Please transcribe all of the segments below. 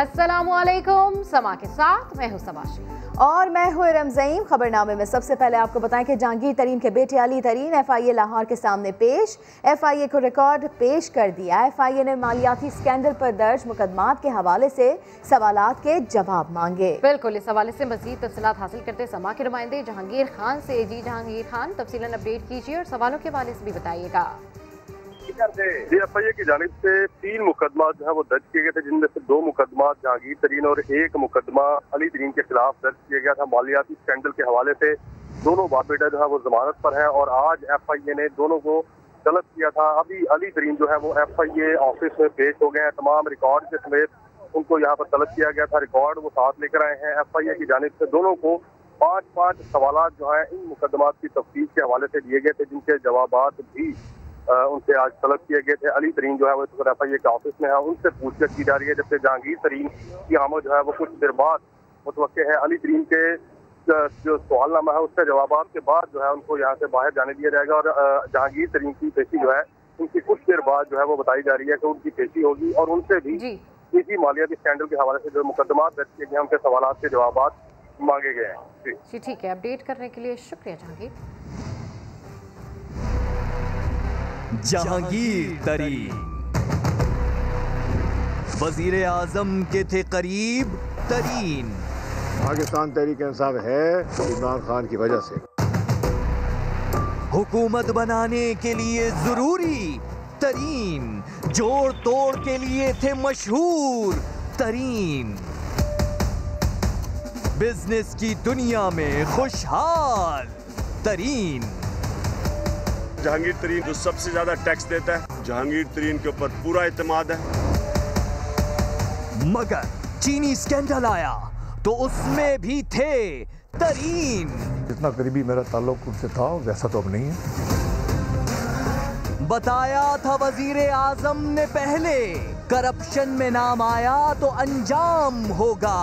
अस्सलामुअलैकुम, समा के साथ मैं हूं सबाशी और मैं हूं रमज़ईम। खबरनामे में सबसे पहले आपको बताएं कि जहांगीर तरीन के बेटे अली तरीन FIA लाहौर के सामने पेश। FIA को रिकॉर्ड पेश कर दिया। FIA ने मालियाती स्कैंडल पर दर्ज मुकदमात के हवाले से सवालात के जवाब मांगे। बिल्कुल, इस हवाले से मजीद तफसीलात हासिल करते समा के नुमाइंदे जहांगीर खान से। जी जहांगीर खान, तफसीलन अपडेट कीजिए और सवालों के हवाले से भी बताइएगा। जी FIA की जानिब से 3 मुकदमा जो है वो दर्ज किए गए थे, जिनमें से 2 मुकदमा जहांगीर तरीन और 1 मुकदमा अली तरीन के खिलाफ दर्ज किया गया था मालियाती स्कैंडल के हवाले से। दोनों बाप बेटा जो है वो जमानत पर है और आज FIA ने दोनों को तलब किया था। अभी अली तरीन जो है वो FIA ऑफिस में पेश हो गए हैं, तमाम रिकॉर्ड के समेत उनको यहाँ पर तलब किया गया था। रिकॉर्ड वो साथ लेकर आए हैं। FIA की जानिब से दोनों को 5-5 सवालात जो है इन मुकदमात की तफ्तीश के हवाले से दिए गए थे, जिनके जवाबात भी उनसे आज तलब किए गए थे। अली तरीन जो है वो FIA के ऑफिस में है, उनसे पूछताछ की जा रही है। जबकि जहांगीर तरीन की आमद जो है वो कुछ देर बाद मुतवक्के है। अली तरीन के जो सवालनामा है उसके जवाबात के बाद जो है उनको यहाँ से बाहर जाने दिया जाएगा और जहांगीर तरीन की पेशी जो है उनकी कुछ देर बाद जो है वो बताई जा रही है कि उनकी पेशी होगी और उनसे भी इसी मालियाती स्कैंडल के हवाले से जो मुकदमात दर्ज किए गए हैं उनके सवालात के जवाबात मांगे गए हैं। जी ठीक है, अपडेट करने के लिए शुक्रिया जहांगीर। जहांगीर तरीन वजीर आजम के थे करीब तरीन। पाकिस्तान तहरीक इंसाफ है इमरान खान की वजह से। हुकूमत बनाने के लिए जरूरी तरीन, जोड़ तोड़ के लिए थे मशहूर तरीन। बिजनेस की दुनिया में खुशहाल तरीन। जहांगीर तरीन जो सबसे ज्यादा टैक्स देता है, जहांगीर तरीन के ऊपर पूरा इत्मीनान है। मगर चीनी स्कैंडल आया तो उसमें भी थे तरीन। जितना करीबी मेरा ताल्लुक उनसे था वैसा तो अब नहीं है। बताया था वजीर आजम ने पहले, करप्शन में नाम आया तो अंजाम होगा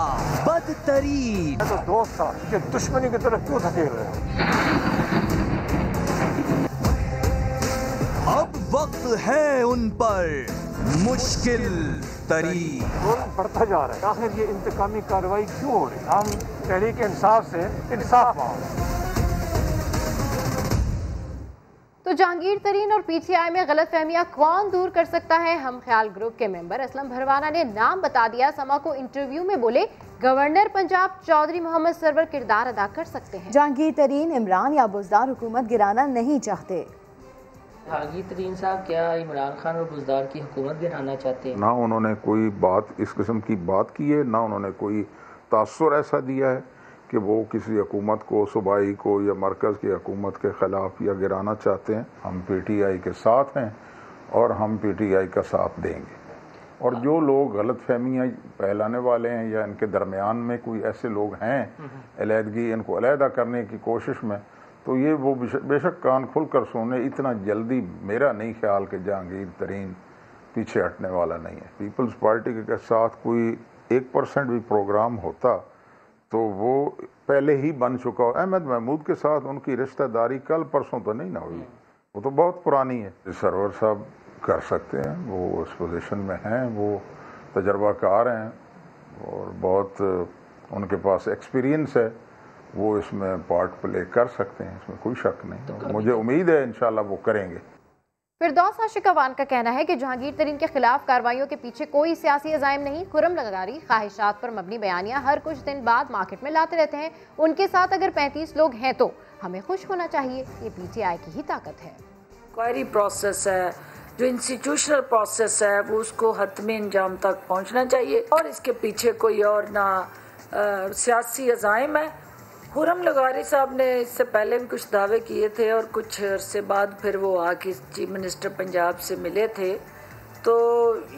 बदतरीन। तो दोस्त था कि दुश्मनी की तरफ क्यों धकेल रहे हो? अब वक्त है उन पर मुश्किल तरीन। बढ़ता जा रहा है। आखिर ये इंतकामी कार्रवाई क्यों हो रही है? हम तहरीक इंसाफ से इंसाफ मांगते हैं। तो जहांगीर तरीन और PTI में गलतफहमियां कौन दूर कर सकता है? हम ख्याल ग्रुप के मेंबर असलम भरवाना ने नाम बता दिया। समा को इंटरव्यू में बोले गवर्नर पंजाब चौधरी मोहम्मद सरवर किरदार अदा कर सकते हैं। जहांगीर तरीन इमरान या बुज़दार हुकूमत गिराना नहीं चाहते। जहांगीर तरीन साहब क्या इमरान खान और बुज़दार की हुकूमत गिराना चाहते हैं? ना उन्होंने कोई बात इस किस्म की बात की है, ना उन्होंने कोई तासुर ऐसा दिया है कि वो किसी हुकूमत को, सूबाई को या मरकज़ की हुकूमत के ख़िलाफ़ या गिराना चाहते हैं। हम PTI के साथ हैं और हम PTI का साथ देंगे। और जो लोग गलत फहमियाँ फैलाने वाले हैं या इनके दरमियान में कोई ऐसे लोग हैं अलहदगी, इनको अलहदा करने की कोशिश में, तो ये वो बेशक कान खुल कर सुने। इतना जल्दी मेरा नहीं ख्याल कि जहांगीर तरीन पीछे हटने वाला नहीं है। पीपल्स पार्टी के साथ कोई 1% भी प्रोग्राम होता तो वो पहले ही बन चुका हो। अहमद महमूद के साथ उनकी रिश्तेदारी कल परसों तो नहीं ना हुई, वो तो बहुत पुरानी है। सरवर साहब कर सकते हैं, वो उस पोजीशन में हैं, वो तजर्बाकार हैं और बहुत उनके पास एक्सपीरियंस है, वो इसमें पार्ट प्ले कर सकते हैं, इसमें कोई शक नहीं। तो मुझे उम्मीद है इंशाल्लाह वो करेंगे। फिरदौस आशिक अवान का कहना है कि जहांगीर तरीन के खिलाफ कार्रवाइयों के पीछे कोई सियासी अज़ाइम नहीं, खुरम लगारी ख्वाहिशात पर मबनी बयानियां हर कुछ दिन बाद मार्केट में लाते रहते हैं। उनके साथ अगर 35 लोग हैं तो हमें खुश होना चाहिए, ये PTI की ही ताकत है। क्वायरी प्रोसेस है, जो इंस्टीट्यूशनल प्रोसेस है, वो उसको हतमी अंजाम तक पहुँचना चाहिए और इसके पीछे कोई और ना सियासी अज़ाइम है। खुरम लगारी साहब ने इससे पहले भी कुछ दावे किए थे और कुछ अरसे बाद फिर वो आके चीफ मिनिस्टर पंजाब से मिले थे, तो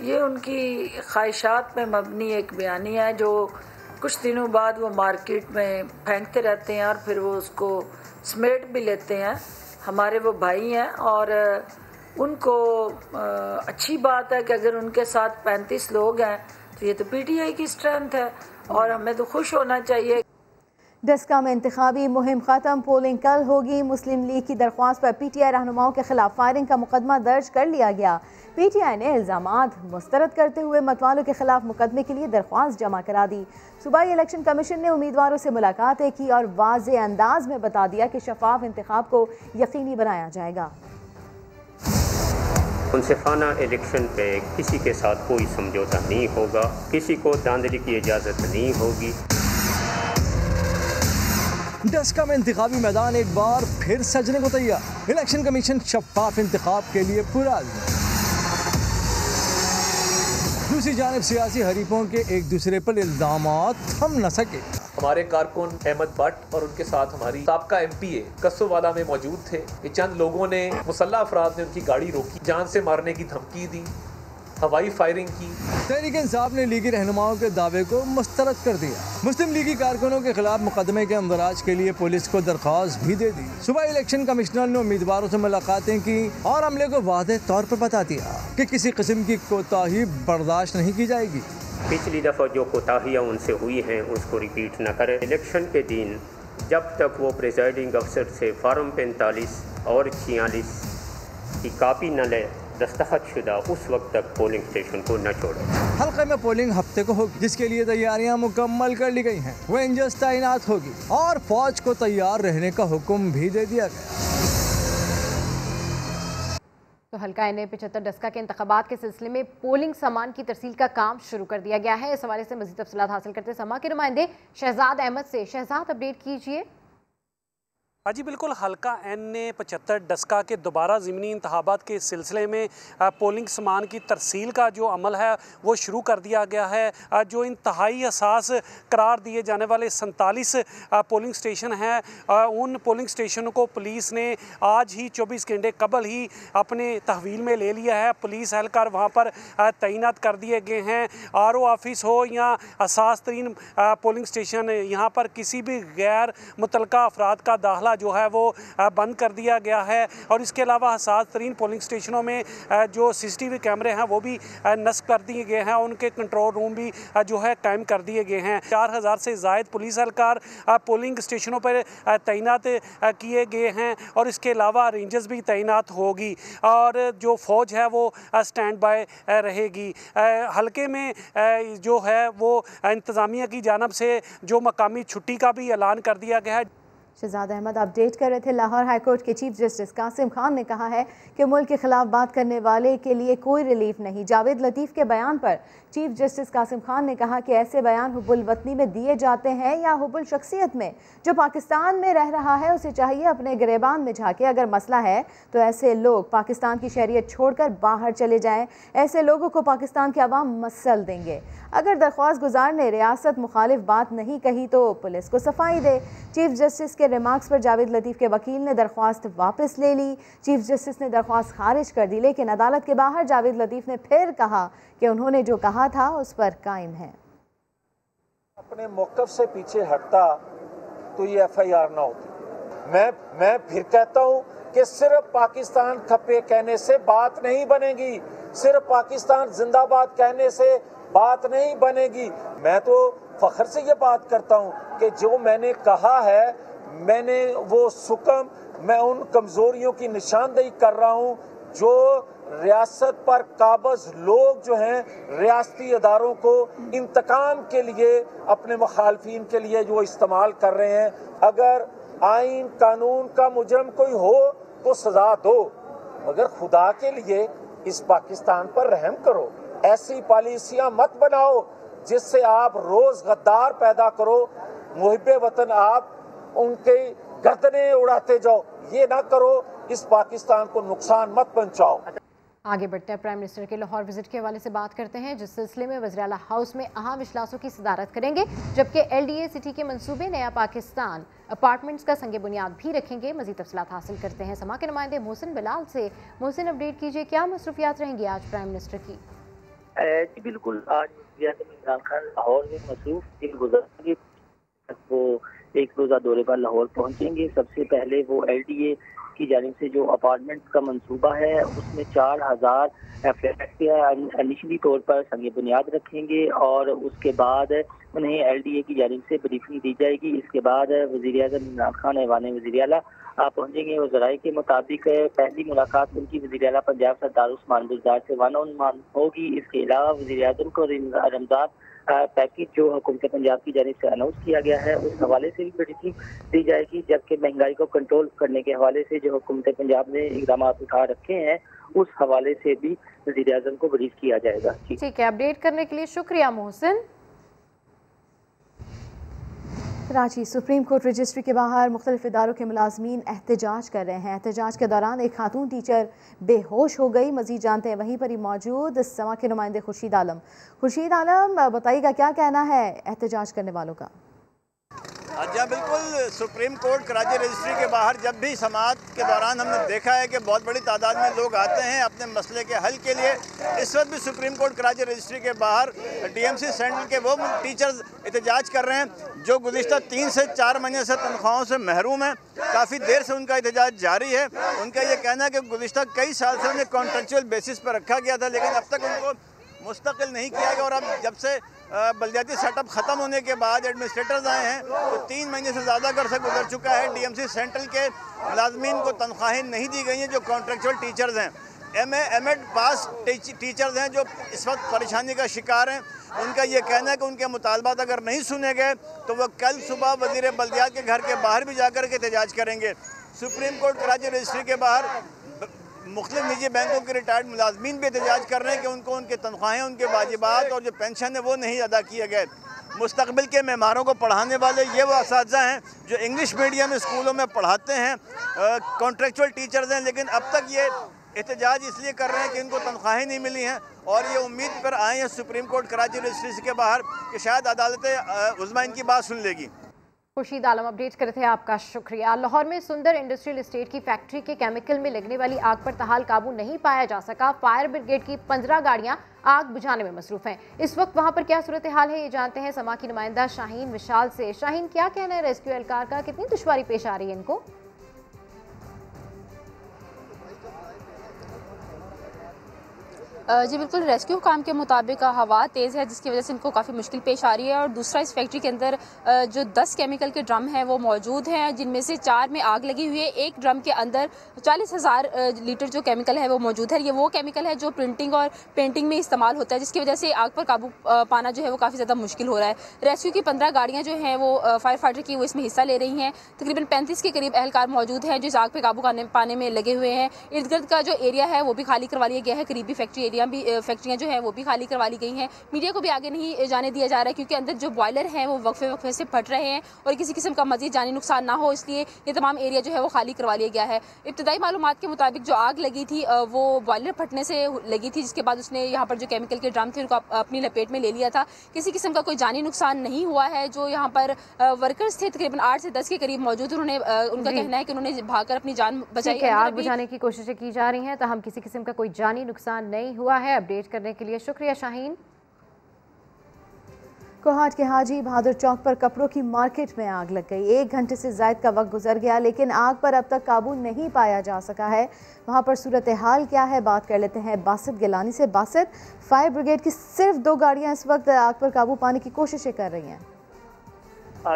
ये उनकी ख्वाहिशात में मबनी एक बयानिया है जो कुछ दिनों बाद वो मार्केट में फेंकते रहते हैं और फिर वो उसको समेट भी लेते हैं। हमारे वो भाई हैं और उनको अच्छी बात है कि अगर उनके साथ 35 लोग हैं तो ये तो PTI की स्ट्रेंथ है और हमें तो खुश होना चाहिए। डस्का में इंतखाबी मुहिम ख़त्म, पोलिंग कल होगी। मुस्लिम लीग की दरख्वास्त पर PTI रहनुमाओं के खिलाफ फायरिंग का मुकदमा दर्ज कर लिया गया। PTI ने इल्ज़ामात मुस्तरद करते हुए मतवालों के खिलाफ मुकदमे के लिए दरख्वास्त जमा करा दी। सूबाई इलेक्शन कमीशन ने उम्मीदवारों से मुलाकातें की और वाज़े अंदाज में बता दिया कि शफाफ इंतखाब को यकीनी बनाया जाएगा। मुनसिफाना इलेक्शन पे किसी के साथ कोई समझौता नहीं होगा, किसी को धांधली की इजाज़त नहीं होगी। डस्का में इंतखाबी मैदान एक बार फिर सजने को तैयार। इलेक्शन कमीशन शफाफ इंतखाब के लिए पुरअज़्म। दूसरी जानिब सियासी हरीफों के एक दूसरे पर इल्जामात थम न सके। हमारे कारकुन अहमद भट्ट और उनके साथ हमारी साबका MPA कस्सोवाला में मौजूद थे। ये चंद लोगों ने मुसल्लह अफराद ने उनकी गाड़ी रोकी, जान से मारने की धमकी दी, हवाई फायरिंग की। तहरीक इंसाफ ने लीगी रहनुमाओं के दावे को मुस्तरद कर दिया। मुस्लिम लीगी कारकुनों के खिलाफ मुकदमे के अंदराज के लिए पुलिस को दरख्वास्त भी दे दी। सुबह इलेक्शन कमिश्नर ने उम्मीदवारों से मुलाकातें की और अमले को वादे तौर पर बता दिया कि किसी किस्म की कोताही बर्दाश्त नहीं की जाएगी। पिछली दफ़ा जो कोताहियाँ उनसे हुई हैं उसको रिपीट न करें। इलेक्शन के दिन जब तक वो प्रिजाइडिंग अफसर से फार्म 45 और 46 की कापी न ले दस्तखत शुदा, उस वक्त तक पोलिंग स्टेशन को न छोड़े। हल्के में पोलिंग हफ्ते को होगी, जिसके लिए तैयारियां मुकम्मल कर ली गई हैं। रेंजर्स तैनात होगी और फौज को तैयार रहने का हुक्म भी दे दिया गया। तो हल्का NA 75 डस्का के इंतखाबात के सिलसिले में पोलिंग सामान की तरसील का काम शुरू कर दिया गया है। इस हवाले से मज़ीद तफसीलात हासिल करते समा के नुमाइंदे शहजाद अहमद से। शहजाद, अपडेट कीजिए। जी बिल्कुल, हल्का NA 75 डस्का के दोबारा ज़मीनी इंतखाबात के सिलसिले में पोलिंग सामान की तरसील का जो अमल है वो शुरू कर दिया गया है। जो इंतहाई हसास करार दिए जाने वाले 47 पोलिंग स्टेशन हैं, उन पोलिंग स्टेशनों को पुलिस ने आज ही 24 घंटे कबल ही अपने तहवील में ले लिया है। पुलिस एहलकार वहाँ पर तैनात कर दिए गए हैं। RO ऑफिस हो या हसास तरीन पोलिंग स्टेशन, यहाँ पर किसी भी गैर मुतलका अफराद का दाखिला जो है वो बंद कर दिया गया है। और इसके अलावा हसास तरीन पोलिंग स्टेशनों में जो CCTV कैमरे हैं वो भी नस्ब कर दिए गए हैं। उनके कंट्रोल रूम भी जो है कायम कर दिए गए हैं। 4000 से ज़ायद पुलिस एहलकार पोलिंग स्टेशनों पर तैनात किए गए हैं और इसके अलावा रेंजर्स भी तैनात होगी और जो फ़ौज है वो स्टैंड बाय रहेगी। हल्के में जो है वो इंतज़ामिया की जानिब से जो मकामी छुट्टी का भी ऐलान कर दिया गया है। शहजाद अहमद अपडेट कर रहे थे। लाहौर हाई कोर्ट के चीफ जस्टिस कासिम खान ने कहा है कि मुल्क के खिलाफ बात करने वाले के लिए कोई रिलीफ नहीं। जावेद लतीफ़ के बयान पर चीफ जस्टिस कासिम खान ने कहा कि ऐसे बयान हुब्बुल वतनी में दिए जाते हैं या हुब्बुल शख्सियत में। जो पाकिस्तान में रह रहा है उसे चाहिए अपने गिरेबान में झांके। अगर मसला है तो ऐसे लोग पाकिस्तान की शरीयत छोड़कर बाहर चले जाएं। ऐसे लोगों को पाकिस्तान के अवाम मसल देंगे। अगर दरख्वास्त गुजार ने रियासत मुखालिफ बात नहीं कही तो पुलिस को सफाई दे। चीफ जस्टिस के रिमार्क्स पर जावेद लतीफ़ के वकील ने दरख्वास्त वापस ले ली। चीफ जस्टिस ने दरख्वास्त खारिज कर दी, लेकिन अदालत के बाहर जावेद लतीफ़ ने फिर कहा कि उन्होंने जो कहा था उस पर कायम है। अपने मौक़िफ़ से पीछे हटता तो ये FIR ना होती। मैं फिर कहता हूँ कि सिर्फ पाकिस्तान खप्पे कहने से बात नहीं बनेगी, सिर्फ पाकिस्तान जिंदाबाद कहने से बात नहीं बनेगी। मैं तो फख्र से ये बात करता हूँ कि जो मैंने कहा है, मैंने वो सुकम, मैं उन कमज़ोरियों की निशानदेही कर रहा हूँ जो रियासत पर काबज़ लोग जो हैं रियासती अदारों को इंतकाम के लिए, अपने मुखालफिन के लिए जो इस्तेमाल कर रहे हैं। अगर आइन कानून का मुजरम कोई हो तो सज़ा दो, मगर खुदा के लिए इस पाकिस्तान पर रहम करो। ऐसी पॉलिसियाँ मत बनाओ जिससे आप रोज़ गद्दार पैदा करो, मुहिब्बे वतन आप उनके गर्दनें उड़ाते जाओ। ये ना करो, इस पाकिस्तान को नुकसान मत पहुंचाओ। आगे बढ़ते हैं, प्राइम मिनिस्टर के लाहौर विजिट के हवाले से बात करते हैं, जिस सिलसिले में वज़ीर आला हाउस में अहम इजलासों की सदारत करेंगे, जबकि LDA सिटी के मंसूबे नया पाकिस्तान अपार्टमेंट्स का संगे बुनियाद भी रखेंगे। मज़ीद तफसीलात हासिल करते हैं समा के नुमाइंदे मोहसिन बिलाल से। मोहसिन, अपडेट कीजिए, क्या मसरूफियात रहेंगी आज प्राइम मिनिस्टर की? जी बिल्कुल, आज इमरान खान लाहौर में मसरूफ दिन गुजरेंगे। वो एक रोज़ा दौरे पर लाहौर पहुंचेंगे। सबसे पहले वो LDA की जानिब से जो अपार्टमेंट का मंसूबा है उसमें 4000 फ्लैट इनिशियली तौर पर संग बुनियाद रखेंगे और उसके बाद उन्हें LDA की जानिब से ब्रीफिंग दी जाएगी। इसके बाद वज़ीर-ए-आज़म इमरान खान ऐवान वज़ीर-ए-आला पहुंचेंगे और ज़राए के मुताबिक पहली मुलाकात उनकी वज़ीर-ए-आला पंजाब सरदार उस्मान बुज़दार से वन ऑन वन होगी। इसके अलावा वज़ीर-ए-आज़म को रमज़ान पैकेज जो हुकूमत पंजाब की जानिब से अनाउंस किया गया है उस हवाले से भी ब्रीफिंग दी जाएगी, जबकि महंगाई को कंट्रोल करने के हवाले से जो हुकूमत पंजाब ने इक़दाम उठा रखे हैं उस हवाले से भी वज़ीर-ए-आज़म को ब्रीफ किया जाएगा। ठीक है, अपडेट करने के लिए शुक्रिया Mohsin. Karachi supreme court registry के बाहर मुख्तलिफ इदारों के मुलाजमीन एहतजाज कर रहे हैं। एहतजाज के दौरान एक खातून टीचर बेहोश हो गई। मजीद जानते हैं वहीं पर ही मौजूद समा के नुमाइंदे खुर्शीद आलम। खुर्शीद आलम, बताइएगा क्या कहना है एहतजाज करने वालों का? जी बिल्कुल, सुप्रीम कोर्ट कराची रजिस्ट्री के बाहर जब भी समाअत के दौरान हमने देखा है कि बहुत बड़ी तादाद में लोग आते हैं अपने मसले के हल के लिए। इस वक्त भी सुप्रीम कोर्ट कराची रजिस्ट्री के बाहर DMC सेंट्रल के वो टीचर्स एहतजाज कर रहे हैं जो गुज़िश्ता 3 से 4 महीने से तनख्वाहों से महरूम हैं। काफ़ी देर से उनका एहतजाज जारी है। उनका ये कहना है कि गुज़िश्ता कई साल से उन्हें कॉन्ट्रेक्चुअल बेसिस पर रखा गया था, लेकिन अब तक उनको मुस्तकिल नहीं किया गया और अब जब से बलदियाती सेटअप ख़त्म होने के बाद एडमिनिस्ट्रेटर्स आए हैं तो 3 महीने से ज़्यादा अरसा गुजर चुका है। DMC सेंट्रल के मुलाजमीन को तनख्वाहें नहीं दी गई हैं जो कॉन्ट्रेक्चुअल टीचर्स हैं। MA M.Ed पास टीचर्स हैं जो इस वक्त परेशानी का शिकार हैं। उनका ये कहना है कि उनके मुतालबात अगर नहीं सुने गए तो वह कल सुबह वज़ीर बल्दियात के घर के बाहर भी जाकर के एहतजाज करेंगे। सुप्रीम कोर्ट कराची रजिस्ट्री के बाहर मुख्तलिफ निजी बैंकों के रिटायर्ड मुलाजमीन भी एहतजाज कर रहे हैं कि उनको उनके तनख्वाहें, उनके वाजिबात और जो पेंशन है वो नहीं अदा किए गए। मुस्तकबिल के मेहमानों को पढ़ाने वाले ये वो असातिज़ा हैं जो इंग्लिश मीडियम स्कूलों में पढ़ाते हैं, कॉन्ट्रेक्चुअल टीचर्स हैं, लेकिन अब तक ये एहतजाज इसलिए कर रहे हैं कि इनको तनख्वाहें नहीं मिली हैं और ये उम्मीद पर आए हैं सुप्रीम कोर्ट कराची रजिस्ट्री के बाहर कि शायद अदालत उज़्मा इनकी बात सुन लेगी। खुर्शीद आलम, अपडेट कर रहे थे, आपका शुक्रिया। लाहौर में सुंदर इंडस्ट्रियल एस्टेट की फैक्ट्री के केमिकल में लगने वाली आग पर ताहाल काबू नहीं पाया जा सका। फायर ब्रिगेड की 15 गाड़ियां आग बुझाने में मसरूफ हैं। इस वक्त वहां पर क्या सूरत हाल है ये जानते हैं समा की नुमाइंदा शाहीन विशाल से। शाहीन, क्या कहना है रेस्क्यू एहलकार का, कितनी दुश्वारी पेश आ रही है इनको? जी बिल्कुल, रेस्क्यू काम के मुताबिक हवा तेज़ है जिसकी वजह से इनको काफ़ी मुश्किल पेश आ रही है। और दूसरा, इस फैक्ट्री के अंदर जो 10 केमिकल के ड्रम हैं वो मौजूद हैं, जिनमें से 4 में आग लगी हुई है। एक ड्रम के अंदर 40,000 लीटर जो केमिकल है वो मौजूद है। ये वो केमिकल है जो प्रिंटिंग और पेंटिंग में इस्तेमाल होता है, जिसकी वजह से आग पर काबू पाना जो है वो काफ़ी ज़्यादा मुश्किल हो रहा है। रेस्क्यू की 15 गाड़ियाँ जो हैं वो फायर फाइटर की वो इसमें हिस्सा ले रही हैं। तकरीबन 35 के करीब एहलकार मौजूद हैं जो इस आग पर काबू पाने में लगे हुए हैं। इर्द गिर्द का जो एरिया है वो भी खाली करवा लिया गया है। करीबी फैक्ट्रियाँ जो हैं वो भी खाली करवा ली गई हैं। मीडिया को भी आगे नहीं जाने दिया जा रहा है क्योंकि अंदर जो बॉयलर हैं वो वक्फे से फट रहे हैं और किसी किस्म का मजीद जानी नुकसान ना हो, इसलिए ये तमाम एरिया जो है वो खाली करवा लिया गया है। इब्तदाई मालूमात के मुताबिक जो आग लगी थी वो बॉयलर फटने से लगी थी, जिसके बाद उसने यहाँ पर जो केमिकल के ड्रम थे उनको अपनी लपेट में ले लिया था। किसी किस्म का कोई जानी नुकसान नहीं हुआ है। जो यहाँ पर वर्कर्स थे तकरीबन 8 से 10 के करीब मौजूद, उन्होंने उनका कहना है कि उन्होंने भागकर अपनी जान बचाई है। आग बुझाने की कोशिशें की जा रही हैं, तहम किसी किस्म का कोई जानी नुकसान नहीं हुआ है। अपडेट करने के लिए शुक्रिया शाहीन। कोहाट के हाजी बहादुर चौक पर कपड़ों की मार्केट में आग लग गई। 1 घंटे से ज़ायद का वक्त गुजर गया लेकिन आग पर अब तक काबू नहीं पाया जा सका है। वहां पर सूरत हाल क्या है, बात कर लेते हैं बासित गिलानी से। बासित, फायर ब्रिगेड की सिर्फ 2 गाड़ियां इस वक्त आग पर काबू पाने की कोशिशें कर रही हैं।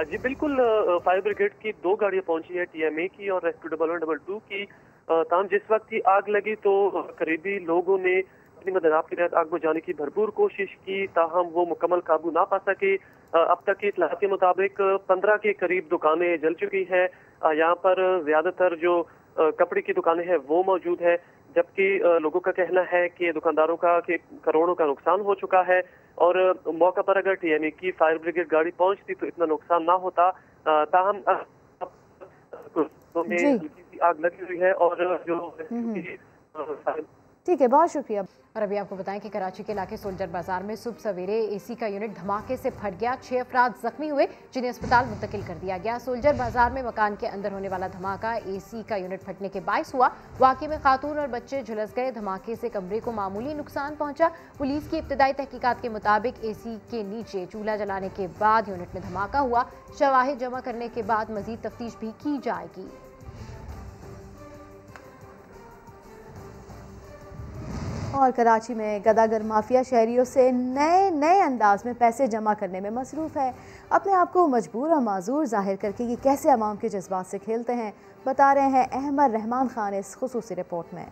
जी बिल्कुल, फायर ब्रिगेड की 2 गाड़ियां पहुंची है, TMA की और रेस्क्यू 112 की। ताम जिस वक्त की आग लगी तो करीबी लोगों ने अपनी मदद के तहत आग बुझाने की भरपूर कोशिश की, ताहम वो मुकम्मल काबू ना पा सके। अब तक की इत्तलात के मुताबिक 15 के करीब दुकानें जल चुकी हैं। यहाँ पर ज्यादातर जो कपड़े की दुकानें हैं वो मौजूद है, जबकि लोगों का कहना है कि दुकानदारों का कि करोड़ों का नुकसान हो चुका है और मौका पर अगर TMA की फायर ब्रिगेड गाड़ी पहुंचती तो इतना नुकसान ना होता। ताहम में आग लगी हुई है और जो ठीक है, बहुत शुक्रिया। और अभी आपको बताएं कि कराची के इलाके सोल्जर बाजार में सुबह सवेरे एसी का यूनिट धमाके से फट गया। 6 अफराद जख्मी हुए जिन्हें अस्पताल मुंतकिल कर दिया गया। सोल्जर बाजार में मकान के अंदर होने वाला धमाका एसी का यूनिट फटने के बायस हुआ। वाकई में खातून और बच्चे झुलस गए। धमाके से कमरे को मामूली नुकसान पहुंचा। पुलिस की इब्तदाई तहकीकात के मुताबिक एसी के नीचे चूल्हा जलाने के बाद यूनिट में धमाका हुआ। शवाहिद जमा करने के बाद मजीद तफ्तीश भी की जाएगी। और कराची में गदागर माफिया शहरियों से नए अंदाज में पैसे जमा करने में मसरूफ़ है। अपने आप को मजबूर और माजूर जाहिर करके ये कैसे अवाम के जज्बात से खेलते हैं, बता रहे हैं अहमद रहमान खान इस खुसूसी रिपोर्ट में।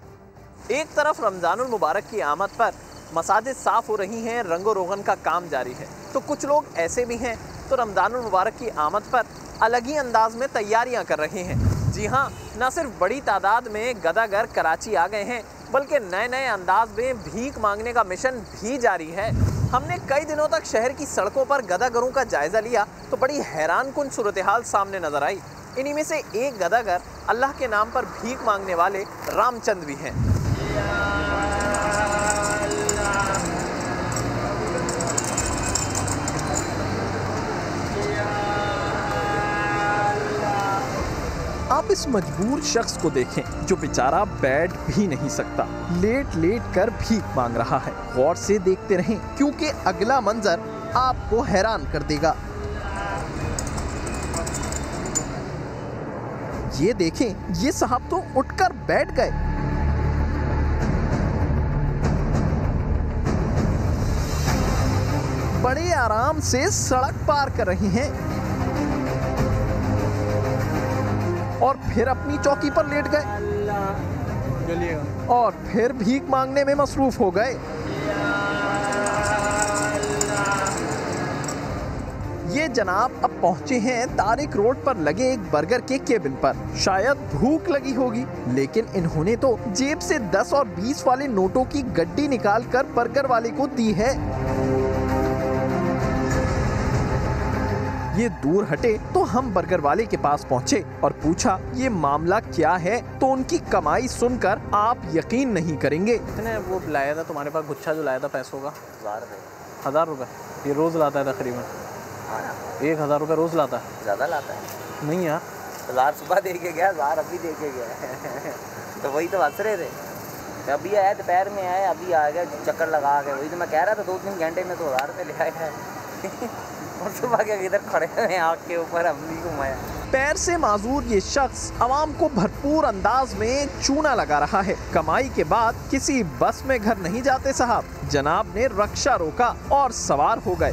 एक तरफ रमज़ानुल मुबारक की आमद पर मसाजिद साफ़ हो रही हैं, रंगो रोगन का काम जारी है, तो कुछ लोग ऐसे भी हैं तो रमज़ानुल मुबारक की आमद पर अलग ही अंदाज में तैयारियां कर रहे हैं। जी हाँ, न सिर्फ बड़ी तादाद में गदागर कराची आ गए हैं, बल्कि नए अंदाज में भीख मांगने का मिशन भी जारी है। हमने कई दिनों तक शहर की सड़कों पर गदागरों का जायज़ा लिया तो बड़ी हैरानकुन सूरत हाल सामने नजर आई। इन्हीं में से एक गदागर अल्लाह के नाम पर भीख मांगने वाले रामचंद भी हैं। आप इस मजबूर शख्स को देखें जो बेचारा बैठ भी नहीं सकता, लेट कर भीख मांग रहा है। गौर से देखते रहें क्योंकि अगला मंजर आपको हैरान कर देगा। ये देखें, ये साहब तो उठकर बैठ गए। बड़े आराम से सड़क पार कर रहे हैं और फिर अपनी चौकी पर लेट गए और फिर भीख मांगने में मसरूफ हो गए। ये जनाब अब पहुंचे हैं तारिक रोड पर लगे एक बर्गर के केबिन पर। शायद भूख लगी होगी, लेकिन इन्होंने तो जेब से 10 और 20 वाले नोटों की गड्डी निकालकर बर्गर वाले को दी है। ये दूर हटे तो हम बर्गर वाले के पास पहुंचे और पूछा ये मामला क्या है, तो उनकी कमाई सुनकर आप यकीन नहीं करेंगे। कितने वो लाया था तुम्हारे पास, गुच्छा जो लाया था पैसों का? 1000 रुपये। ये रोज लाता है तकरीबन? 1000 रुपये रोज लाता है? ज़्यादा लाता है। नहीं यार, 1000 सुबह दे के गया, 1000 अभी दे के गया। तो वही तो हंस रहे थे। अभी आया, दोपहर में आया, अभी आ गया, चक्कर लगा गया। वही तो मैं कह रहा था 2-3 घंटे में तो 1000 रुपये ले आया है। और सुबह के इधर खड़े हैं आँख के ऊपर, हमने घुमाया। पैर से माजूर ये शख्स आवाम को भरपूर अंदाज में चूना लगा रहा है। कमाई के बाद किसी बस में घर नहीं जाते साहब। जनाब ने रक्षा रोका और सवार हो गए।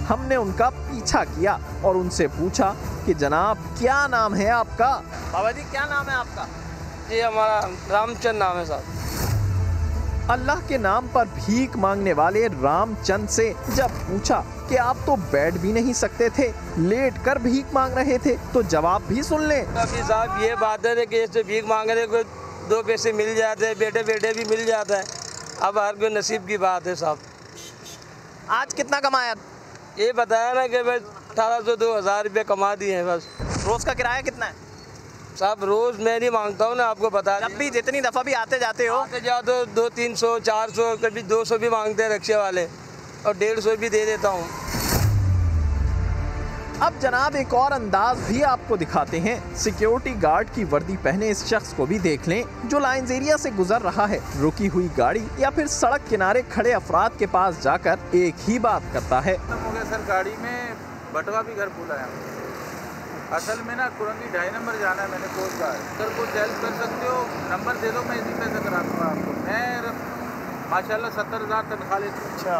हमने उनका पीछा किया और उनसे पूछा कि जनाब क्या नाम है आपका? बाबा जी क्या नाम है आपका? जी हमारा रामचंद नाम है साहब। अल्लाह के नाम पर भीख मांगने वाले रामचंद से जब पूछा कि आप तो बैठ भी नहीं सकते थे, लेट कर भीख मांग रहे थे, तो जवाब भी सुन ले। अभी साहब ये बात है कि जैसे भीख मांगने को 2 पैसे मिल जाते हैं, बैठे बैठे भी मिल जाता है। अब हर कोई नसीब की बात है साहब। आज कितना कमाया? ये बताया ना कि भाई 1800-2000 रुपये कमा दिए हैं बस। रोज का किराया कितना है साहब? रोज मैं नहीं मांगता हूँ ना, आपको बता। जब भी जितनी दफ़ा भी आते जाते हो? आते जाओ तो 200-300, 400, कभी 200 भी मांगते हैं रिक्शे वाले, और 150 भी दे देता हूँ। अब जनाब एक और अंदाज भी आपको दिखाते हैं। सिक्योरिटी गार्ड की वर्दी पहने इस शख्स को भी देख लें जो लाइंस एरिया से गुजर रहा है। रुकी हुई गाड़ी या फिर सड़क किनारे खड़े अफराद के पास जाकर एक ही बात करता है। सर गाड़ी में बटवा भी घर फूला है। असल में ना कुरंगी 2.5 नंबर जाना है, मैंने कोच गार्ड। सर कुछ हेल्प कर सकते हो? नंबर दे दो, मैं इसी पैसे करा दूँगा आपको। मैं माशाल्लाह 70,000 तनख्वाह लेती हूँ। अच्छा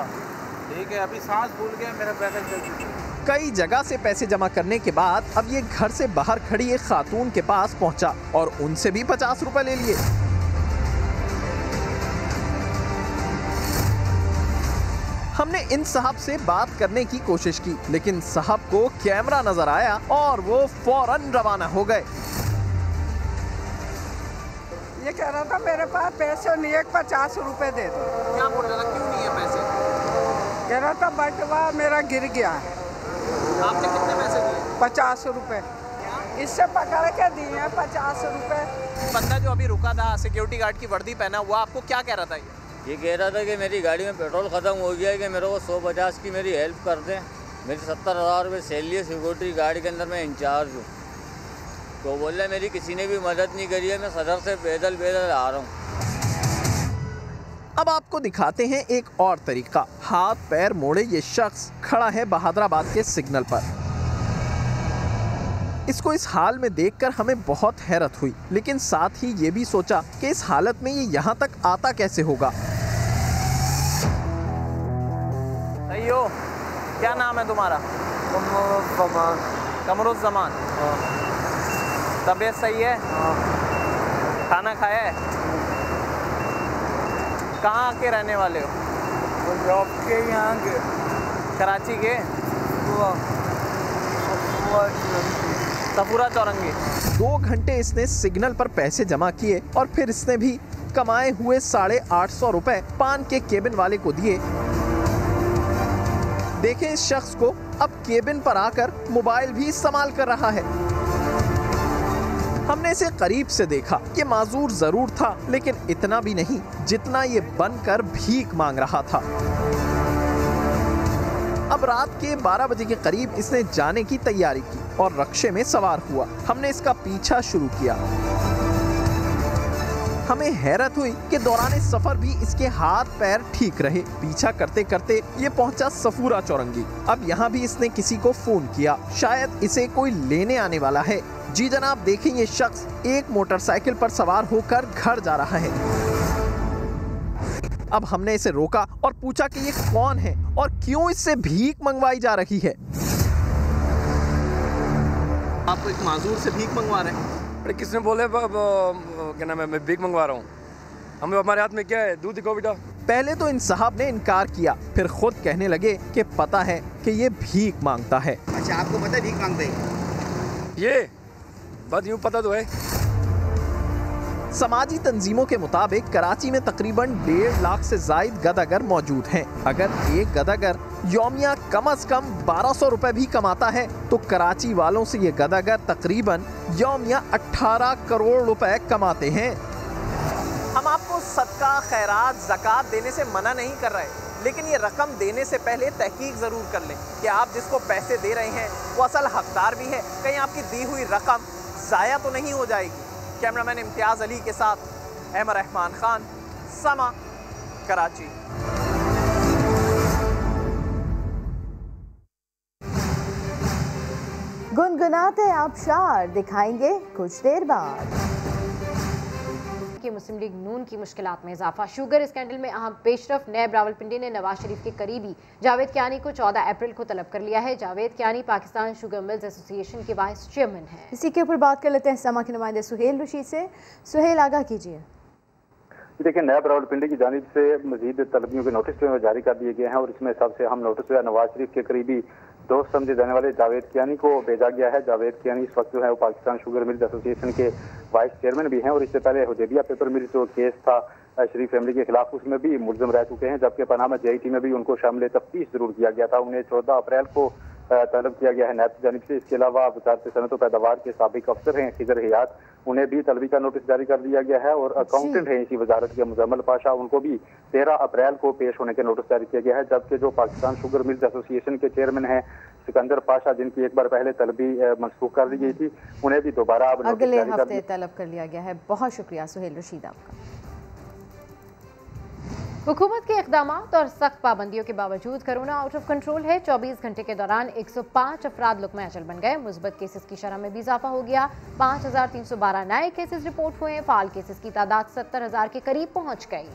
ठीक है, अभी सांस फूल गया, मेरा पैकेज चल चुका है। कई जगह से पैसे जमा करने के बाद अब ये घर से बाहर खड़ी एक खातून के पास पहुंचा और उनसे भी 50 रुपए ले लिए। हमने इन साहब से बात करने की कोशिश की, लेकिन साहब को कैमरा नजर आया और वो फौरन रवाना हो गए। ये कह रहा था मेरे पास पैसे नहीं है, 50 रुपए दे दो। क्या बोल रहा था, क्यों नहीं है पैसे? कह रहा था बटवा मेरा गिर गया है। आपने कितने पैसे दिए? 50 रुपए। इससे पकड़ के दिए हैं 50 रुपए। बंदा जो अभी रुका था सिक्योरिटी गार्ड की वर्दी पहना हुआ, आपको क्या कह रहा था? ये कह रहा था कि मेरी गाड़ी में पेट्रोल ख़त्म हो गया है, कि मेरे को 150 की मेरी हेल्प कर दें। मेरी 70,000 रुपये सैलरी है, सिक्योरिटी गार्ड के अंदर मैं इंचार्ज हूँ। तो बोल रहा मेरी किसी ने भी मदद नहीं करी है, मैं सदर से पैदल आ रहा हूँ। अब आपको दिखाते हैं एक और तरीका। हाथ पैर मोड़े ये शख्स खड़ा है बहादुराबाद के सिग्नल पर। इसको इस हाल में देखकर हमें बहुत हैरत हुई, लेकिन साथ ही ये भी सोचा कि इस हालत में ये यहाँ तक आता कैसे होगा। सही हो? क्या नाम है तुम्हारा? कमरुज़्ज़मान। तबीयत सही है? खाना खाया है? कहाँ के रहने वाले हो? पंजाब के, यहाँ के। कराची के? सफूरा चौरंगी। 2 घंटे इसने सिग्नल पर पैसे जमा किए और फिर इसने भी कमाए हुए 850 रुपए पान के केबिन वाले को दिए। देखें इस शख्स को, अब केबिन पर आकर मोबाइल भी इस्तेमाल कर रहा है। हमने इसे करीब से देखा। ये माजूर जरूर था, लेकिन इतना भी नहीं जितना ये बनकर भीख मांग रहा था। अब रात के 12 बजे के करीब इसने जाने की तैयारी की और रक्शे में सवार हुआ। हमने इसका पीछा शुरू किया। हमें हैरत हुई कि दौरान सफर भी इसके हाथ पैर ठीक रहे। पीछा करते करते ये पहुंचा सफूरा चौरंगी। अब यहाँ भी इसने किसी को फोन किया, शायद इसे कोई लेने आने वाला है। जी जनाब, देखें ये शख्स एक मोटरसाइकिल पर सवार होकर घर जा रहा है। अब हमने इसे रोका और पूछा कि ये कौन है और क्यों इससे भीख मंगवाई जा रही है। आप एक माजूर से भीख मंगवा रहे हैं? अरे किसने बोले क्या नाम है, मैं भीख मंगवा रहा हूँ? हमारे हाथ में क्या है, दूध दिखाओ बेटा। पहले तो इन साहब ने इनकार किया, फिर खुद कहने लगे कि पता है कि ये भीख मांगता है। अच्छा, आपको पता है भीख मांगते हैं? ये बात यूँ पता तो है। समाजी तंजीमों के मुताबिक कराची में तकरीबन 1.5 लाख से जायद गदागर मौजूद हैं। अगर एक गदागर यौमिया कम से कम 1200 रुपए भी कमाता है तो कराची वालों से ये गदागर तकरीबन यौमिया 18 करोड़ रुपए कमाते हैं। हम आपको सदका, खैरात, ज़कात देने से मना नहीं कर रहे, लेकिन ये रकम देने से पहले तहकीक ज़रूर कर लें कि आप जिसको पैसे दे रहे हैं वो असल हकदार भी है। कहीं आपकी दी हुई रकम ज़ाया तो नहीं हो जाएगी। कैमरामैन इम्तियाज अली के साथ अहमद रहमान खान, समा, कराची। गुनगुनाते आबशार दिखाएंगे कुछ देर बाद। कि मुस्लिम लीग नून की मुश्किलात में इजाफा। शुगर स्कैंडल में अहम पेशरफ नैब रावलपिंडी ने नवाज शरीफ के करीबी जावेद कियानी को 14 अप्रैल को तलब कर लिया है। Javed Kiyani Pakistan sugar mills association के वाइस चेयरमैन हैं। इसी के ऊपर बात कर लेते हैं समा के नुमाइंदे सुहेल रशीद से। सुहेल, आगाह कीजिए। देखिए, नैब रावलपिंडी की जानिब से मजीद तलबियों के नोटिस जो है जारी कर दिए गए हैं और इसमें सबसे अहम नोटिस जो है नवाज शरीफ के करीबी दोस्त समझे जाने वाले जावेद कियानी को भेजा गया है। जावेद कियानी इस वक्त जो है वो पाकिस्तान शुगर मिल्स एसोसिएशन के वाइस चेयरमैन भी हैं और इससे पहले हुदैबिया पेपर मिल जो केस था शरीफ फैमिली के खिलाफ, उसमें भी मुलजम रह चुके हैं, जबकि पनामा JIT में भी उनको शामिल तफ्तीश जरूर किया गया था। उन्हें 14 अप्रैल को तलब किया गया है नैब की जानिब से। इसके अलावा वजारत सनत व पैदावार के साबिक अफसर हैं खिजर हयात, उन्हें भी तलबी का नोटिस जारी कर दिया गया है और अकाउंटेंट हैं इसी वजारत के मुजम्मल पाशा, उनको भी 13 अप्रैल को पेश होने के नोटिस जारी किया गया है। जबकि जो पाकिस्तान शुगर मिल्स एसोसिएशन के चेयरमैन हैं सिकंदर पाशा, जिनकी एक बार पहले तलबी मनसूख कर दी गई थी, उन्हें भी दोबारा अब अगले हफ्ते तलब कर लिया गया है। बहुत शुक्रिया सुहेल रशीद आपका। हुकूमत के इक़दामात और सख्त पाबंदियों के बावजूद कोरोना आउट ऑफ कंट्रोल है। 24 घंटे के दौरान 105 अफराद लुक़मा अजल बन गए। मुस्बत केसेस की शरह में भी इजाफा हो गया। 5312 नए केसेस रिपोर्ट हुए। फ़ाल केसेस की तादाद 70,000 के करीब पहुँच गई।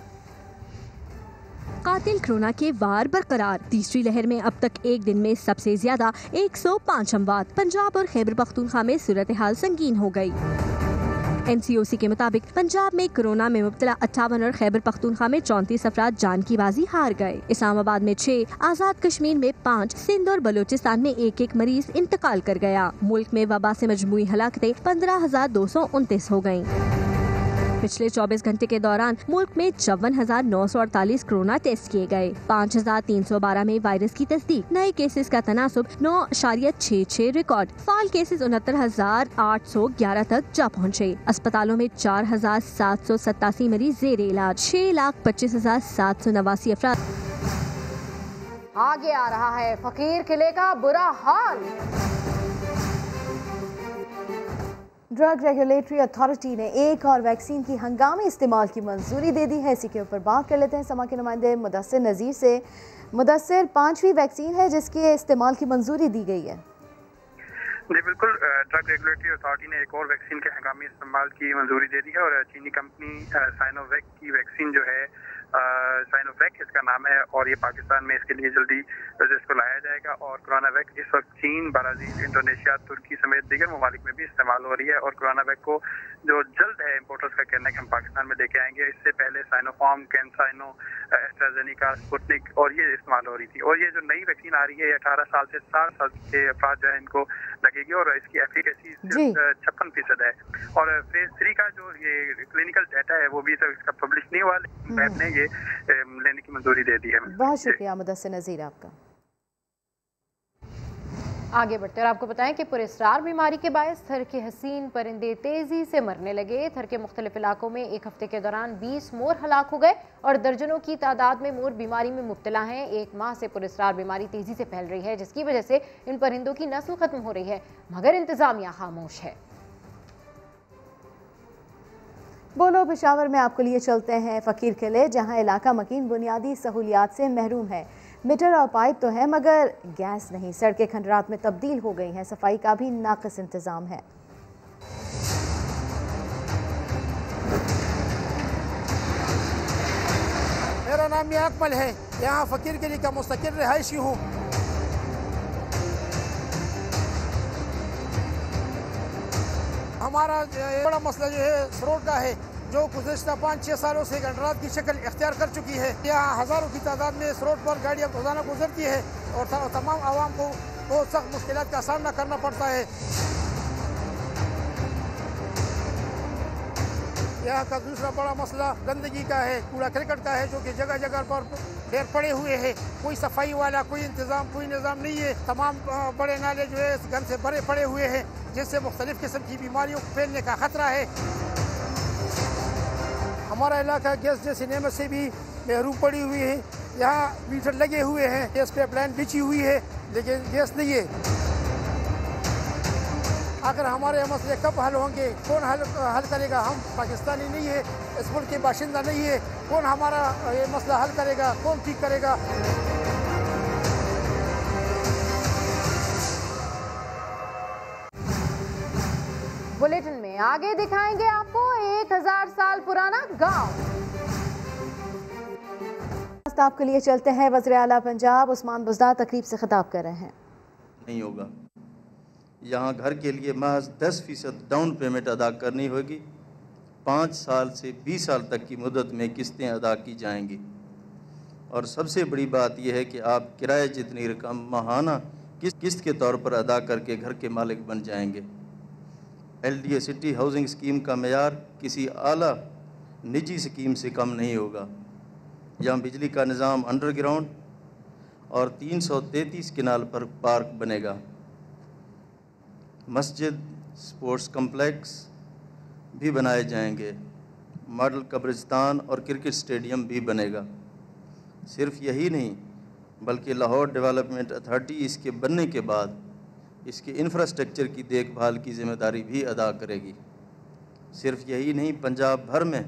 कातिल कोरोना के वार बरकरार। तीसरी लहर में अब तक एक दिन में सबसे ज्यादा 105 अमवात। पंजाब और खैबर पख्तूनख्वा में सूरत हाल संगीन हो गई। NCOC के मुताबिक पंजाब में कोरोना में मुब्तला 58 और खैबर पख्तूनख्वा में 34 अफराद जान की बाजी हार गए। इस्लामाबाद में 6, आज़ाद कश्मीर में 5, सिंध और बलोचिस्तान में 1-1 मरीज इंतकाल कर गया। मुल्क में वबा से मजमूई हलाकतें 15,229 हो गयी। पिछले 24 घंटे के दौरान मुल्क में 54,948 कोरोना टेस्ट किए गए। 5,312 में वायरस की तस्दीक। नए केसेस का तनासुब 9.66 रिकॉर्ड। फाल केसेस 69,811 तक जा पहुँचे। अस्पतालों में 4,787 मरीज जेर इलाज। 6,25,789 अफराद। आगे आ रहा है फकीर किले का बुरा हाल। ड्रग रेगुलेटरी अथॉरिटी ने एक और वैक्सीन की हंगामी इस्तेमाल की मंजूरी दे दी है। इसी के ऊपर बात कर लेते हैं समा के नुमाइंदे मुदस्सिर नज़ीर से। मुदस्सिर, 5वीं वैक्सीन है जिसके इस्तेमाल की मंजूरी दी गई है। जी बिल्कुल, ड्रग रेगुलेटरी अथॉरिटी ने एक और वैक्सीन के हंगामी इस्तेमाल की मंजूरी दे दी है और चीनी कंपनी साइनोवैक की वैक्सीन जो है, साइनोवैक इसका नाम है, और ये पाकिस्तान में इसके लिए जल्दी इसको लाया जाएगा। और कोरोनावैक इस वक्त चीन, ब्राज़ील, इंडोनेशिया, तुर्की समेत दीगर ममालिक में भी इस्तेमाल हो रही है। और कोरोनावैक को जो जल्द है इम्पोर्टर्स का कहना है कि हम पाकिस्तान में लेके आएंगे। इससे पहले साइनोफार्म, कैंसाइनो, एस्ट्राजेनेका, स्पुतनिक और ये इस्तेमाल हो रही थी। और ये जो नई वैक्सीन आ रही है 18 साल से 60 साल के अफराद जो है इनको लगेगी और इसकी एफिकेसी 56% है। और फेज 3 का जो ये क्लिनिकल डाटा है वो भी तो इसका पब्लिश नहीं हुआ, लेकिन लैब ने ये लेने की मंजूरी दे दी है। बहुत शुक्रिया मुदस्सिर नज़ीर आपका। आगे बढ़ते और आपको बताएं कि पुरस्कार बीमारी के बायस थर के हसीन परिंदे तेजी से मरने लगे। थर के मुख्तलिफ इलाकों में एक हफ्ते के दौरान 20 मोर हलाक हो गए और दर्जनों की तादाद में मोर बीमारी में मुब्तला हैं। एक माह से पुरस्कार बीमारी तेजी से फैल रही है, जिसकी वजह से इन परिंदों की नस्ल खत्म हो रही है, मगर इंतजामिया खामोश है। बोलो पेशावर में आपको लिए चलते हैं फ़कीर किले, जहां इलाका मकीन बुनियादी सहूलियात से महरूम है। मीटर और पाइप तो है मगर गैस नहीं। सड़कें खंडरात में तब्दील हो गई हैं। सफाई का भी नाक़िस इंतज़ाम है। मेरा नाम मियां अकमल है, यहाँ फ़कीर किले का मुस्तकिल रिहायशी हूँ। हमारा बड़ा मसला जो है रोड का है, जो गुज़श्ता 5-6 सालों से खंडरात की शक्ल इख्तियार कर चुकी है। यहाँ हज़ारों की तादाद में इस रोड पर गाड़ियाँ रोज़ाना गुजरती है और तमाम आवाम को बहुत सख्त मुश्किलात का सामना करना पड़ता है। यहाँ का दूसरा बड़ा मसला गंदगी का है, कूड़ा करकट का है, जो कि जगह जगह पर ढेर पड़े हुए हैं। कोई सफाई वाला, कोई इंतज़ाम, कोई निज़ाम नहीं है। तमाम बड़े नाले जो है गंद से भरे पड़े हुए हैं, जिससे मुख्तलिफ़ किस्म की बीमारियों को फैलने का खतरा है। हमारा इलाका गैस जैसी नेमत से भी महरूम पड़ी हुई है। यहाँ मीटर लगे हुए हैं, गैस पाइपलाइन बिछी हुई है, लेकिन गैस नहीं है। आखिर हमारे मसले कब हल होंगे? कौन हल करेगा? हम पाकिस्तानी नहीं है, इस मुल्क के बाशिंदा नहीं है। कौन हमारा ये मसला हल करेगा? कौन ठीक करेगा? बुलेटिन में आगे दिखाएंगे आपको 1000 साल पुराना गांव। आपके लिए चलते हैं वज़ीर आला पंजाब उस्मान बुज़दार तकरीब से खिताब कर रहे हैं। नहीं होगा, यहाँ घर के लिए महज 10% डाउन पेमेंट अदा करनी होगी। 5 साल से 20 साल तक की मुद्दत में किस्तें अदा की जाएंगी। और सबसे बड़ी बात यह है कि आप किराए जितनी रकम माहाना किस्त के तौर पर अदा करके घर के मालिक बन जाएंगे। LDA सिटी हाउसिंग स्कीम का मेयार किसी आला निजी स्कीम से कम नहीं होगा। यहाँ बिजली का निज़ाम अंडरग्राउंड और 333 किनाल पर पार्क बनेगा। मस्जिद, स्पोर्ट्स कम्प्लेक्स भी बनाए जाएंगे। मॉडल कब्रिस्तान और क्रिकेट स्टेडियम भी बनेगा। सिर्फ यही नहीं बल्कि लाहौर डेवलपमेंट अथॉरिटी इसके बनने के बाद इसके इंफ्रास्ट्रक्चर की देखभाल की जिम्मेदारी भी अदा करेगी। सिर्फ यही नहीं, पंजाब भर में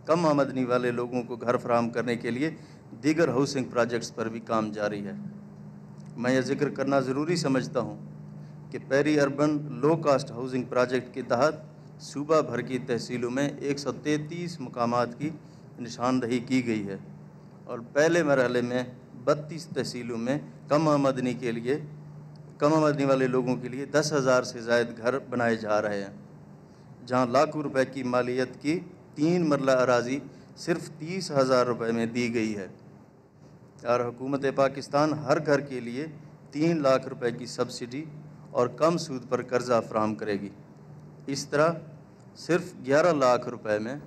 कम आमदनी वाले लोगों को घर फराहम करने के लिए दीगर हाउसिंग प्रोजेक्ट्स पर भी काम जारी है। मैं ये जिक्र करना ज़रूरी समझता हूँ कि पेरी अर्बन लो कास्ट हाउसिंग प्रोजेक्ट के तहत सूबा भर की तहसीलों में 133 मकामात की निशानदही की गई है और पहले मरहले में 32 तहसीलों में कम आमदनी वाले लोगों के लिए 10,000 से ज़ायद घर बनाए जा रहे हैं, जहाँ लाखों रुपए की मालियत की 3 मरला अराजी सिर्फ 30,000 रुपये में दी गई है। और हुकूमत पाकिस्तान हर घर के लिए 3 लाख रुपए की सब्सिडी और कम सूद पर कर्जा फराहम करेगी। इस तरह सिर्फ 11 लाख रुपए में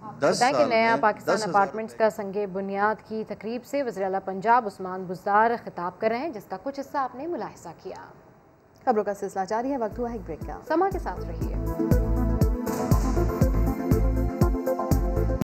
10 बताएं कि साल नया में पाकिस्तान 10,000 अपार्टमेंट्स का संगे बुनियाद की तकरीब से वज़ीर आला पंजाब उस्मान बुज़दार खिताब कर रहे हैं, जिसका कुछ हिस्सा आपने मुलाहिजा किया। खबरों का सिलसिला जारी है, वक्त हुआ है एक ब्रेक का। समा के साथ रहिए।